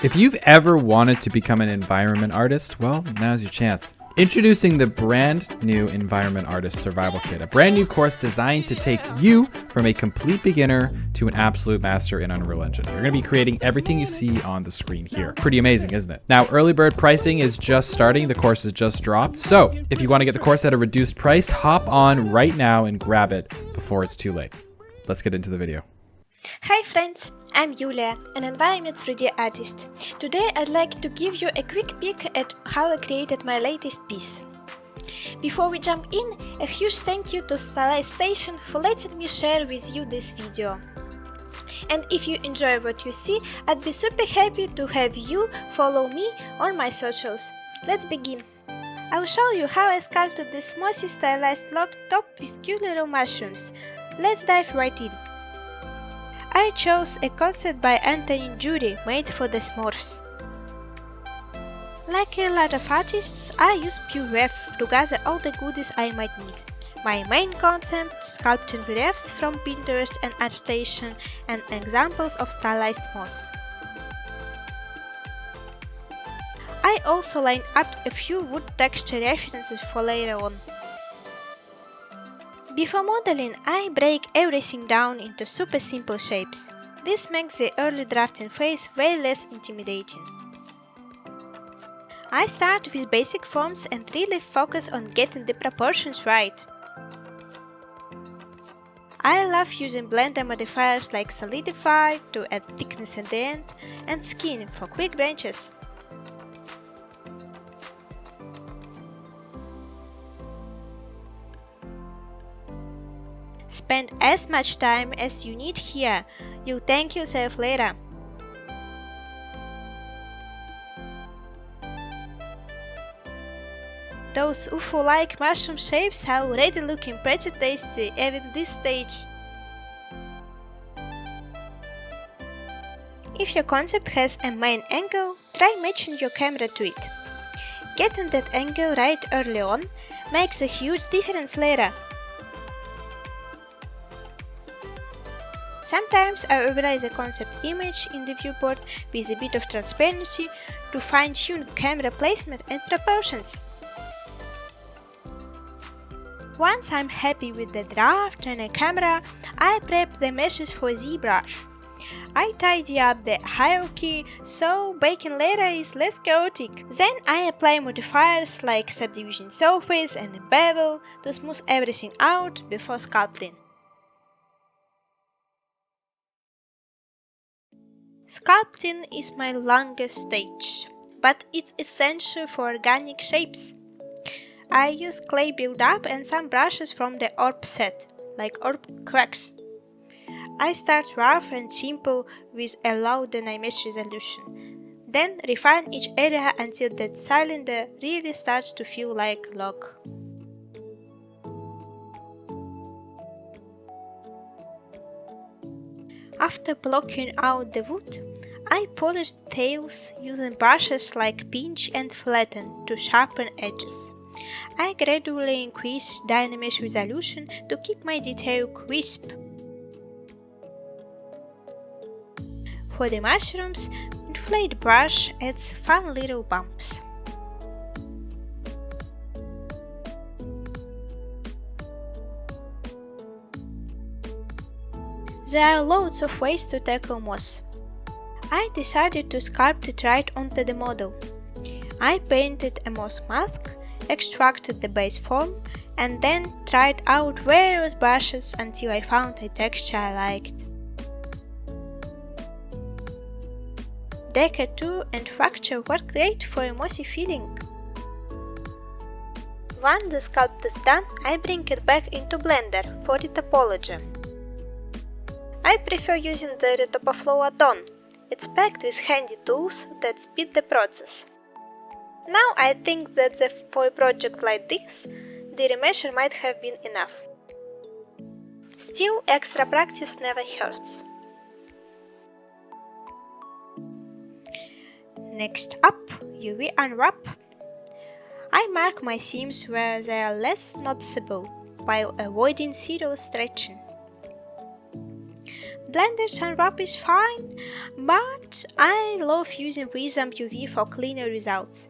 If you've ever wanted to become an environment artist, well, now's your chance. Introducing the brand new Environment Artist Survival Kit, a brand new course designed to take you from a complete beginner to an absolute master in Unreal Engine. You're going to be creating everything you see on the screen here. Pretty amazing, isn't it? Now, early bird pricing is just starting. The course has just dropped. So if you want to get the course at a reduced price, hop on right now and grab it before it's too late. Let's get into the video. Hi friends, I'm Yuliya, an environment 3D artist. Today I'd like to give you a quick peek at how I created my latest piece. Before we jump in, a huge thank you to Sculpting for letting me share with you this video. And if you enjoy what you see, I'd be super happy to have you follow me on my socials. Let's begin. I will show you how I sculpted this mossy stylized log top with cute little mushrooms. Let's dive right in. I chose a concept by Anthony Judy made for the Smurfs. Like a lot of artists, I use pure ref to gather all the goodies I might need. My main concept, sculpting refs from Pinterest and ArtStation, and examples of stylized moss. I also lined up a few wood texture references for later on. Before modeling, I break everything down into super simple shapes. This makes the early drafting phase way less intimidating. I start with basic forms and really focus on getting the proportions right. I love using Blender modifiers like Solidify to add thickness at the end and Skin for quick branches. Spend as much time as you need here, you'll thank yourself later. Those UFO-like mushroom shapes are already looking pretty tasty even this stage. If your concept has a main angle, try matching your camera to it. Getting that angle right early on makes a huge difference later. Sometimes I organize a concept image in the viewport with a bit of transparency to fine-tune camera placement and proportions. Once I'm happy with the draft and a camera, I prep the meshes for ZBrush. I tidy up the hierarchy so baking later is less chaotic. Then I apply modifiers like subdivision surface and bevel to smooth everything out before sculpting. Sculpting is my longest stage, but it's essential for organic shapes. I use clay build-up and some brushes from the orb set, like orb cracks. I start rough and simple with a low dynamic resolution, then refine each area until that cylinder really starts to feel like log. After blocking out the wood, I polish the tails using brushes like pinch and flatten to sharpen edges. I gradually increase dynamic resolution to keep my detail crisp. For the mushrooms, inflate brush adds fun little bumps. There are loads of ways to tackle moss. I decided to sculpt it right onto the model. I painted a moss mask, extracted the base form, and then tried out various brushes until I found a texture I liked. Decor 2 and Fracture work great for a mossy feeling. Once the sculpt is done, I bring it back into Blender for Retopology. I prefer using the Retopoflow add-on. It's packed with handy tools that speed the process. Now I think that for a project like this, the remesher might have been enough. Still, extra practice never hurts. Next up, UV unwrap. I mark my seams where they are less noticeable while avoiding zero stretching. Blender's unwrap is fine, but I love using Prism UV for cleaner results.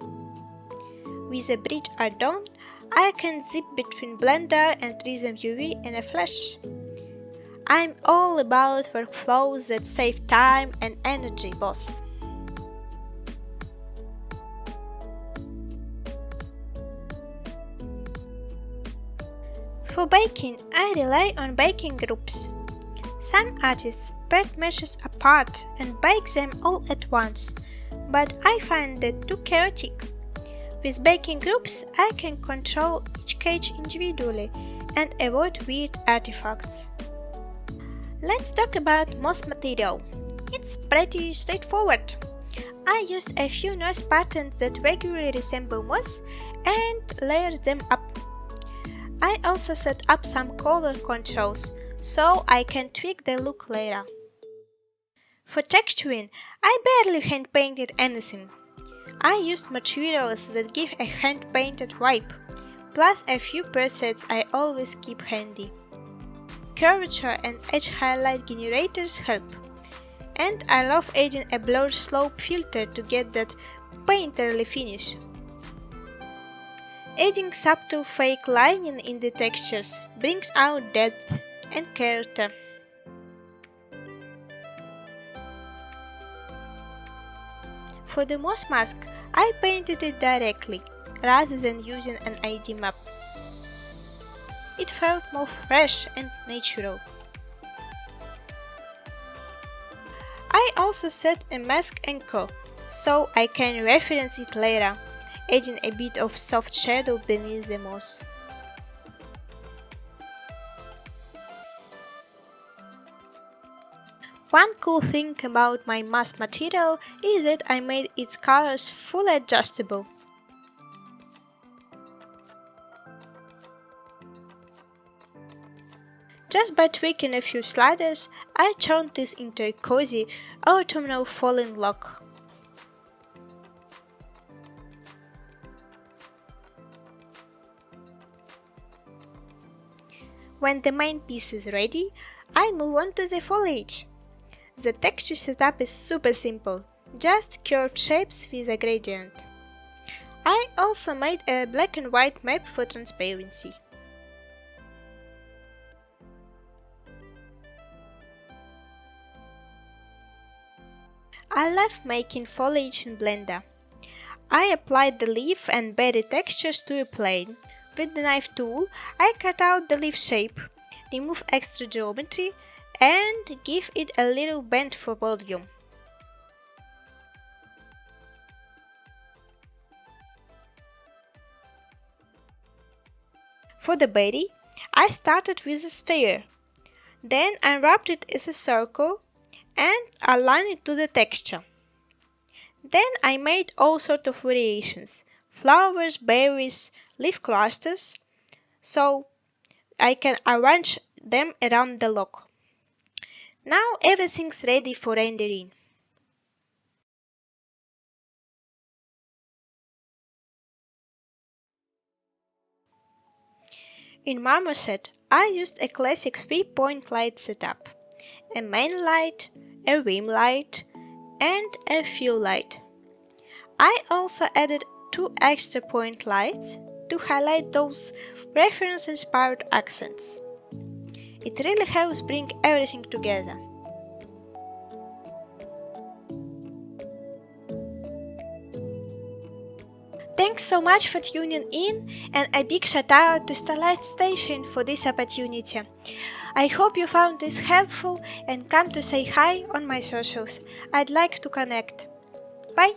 With a bridge add-on, I can zip between Blender and Prism UV in a flash. I'm all about workflows that save time and energy, boss. For baking, I rely on baking groups. Some artists spread meshes apart and bake them all at once, but I find that too chaotic. With baking groups, I can control each cage individually and avoid weird artifacts. Let's talk about moss material. It's pretty straightforward. I used a few noise patterns that regularly resemble moss and layered them up. I also set up some color controls so I can tweak the look later. For texturing, I barely hand painted anything. I used materials that give a hand painted vibe, plus a few presets I always keep handy. Curvature and edge highlight generators help, and I love adding a blur slope filter to get that painterly finish. Adding subtle fake lining in the textures brings out depth and character. For the moss mask, I painted it directly, rather than using an ID map. It felt more fresh and natural. I also set a mask anchor, so I can reference it later, adding a bit of soft shadow beneath the moss. One cool thing about my mask material is that I made its colors fully adjustable. Just by tweaking a few sliders, I turned this into a cozy, autumnal falling look. When the main piece is ready, I move on to the foliage. The texture setup is super simple, just curved shapes with a gradient. I also made a black and white map for transparency. I love making foliage in Blender. I applied the leaf and berry textures to a plane. With the knife tool, I cut out the leaf shape, remove extra geometry, and give it a little bend for volume. For the berry, I started with a sphere. Then I wrapped it as a circle and aligned it to the texture. Then I made all sorts of variations, flowers, berries, leaf clusters, so I can arrange them around the log. Now everything's ready for rendering. In Marmoset, I used a classic 3-point light setup, a main light, a rim light, and a fill light. I also added 2 extra point lights to highlight those reference-inspired accents. It really helps bring everything together. Thanks so much for tuning in, and a big shout out to Starlight Station for this opportunity. I hope you found this helpful and come to say hi on my socials. I'd like to connect. Bye!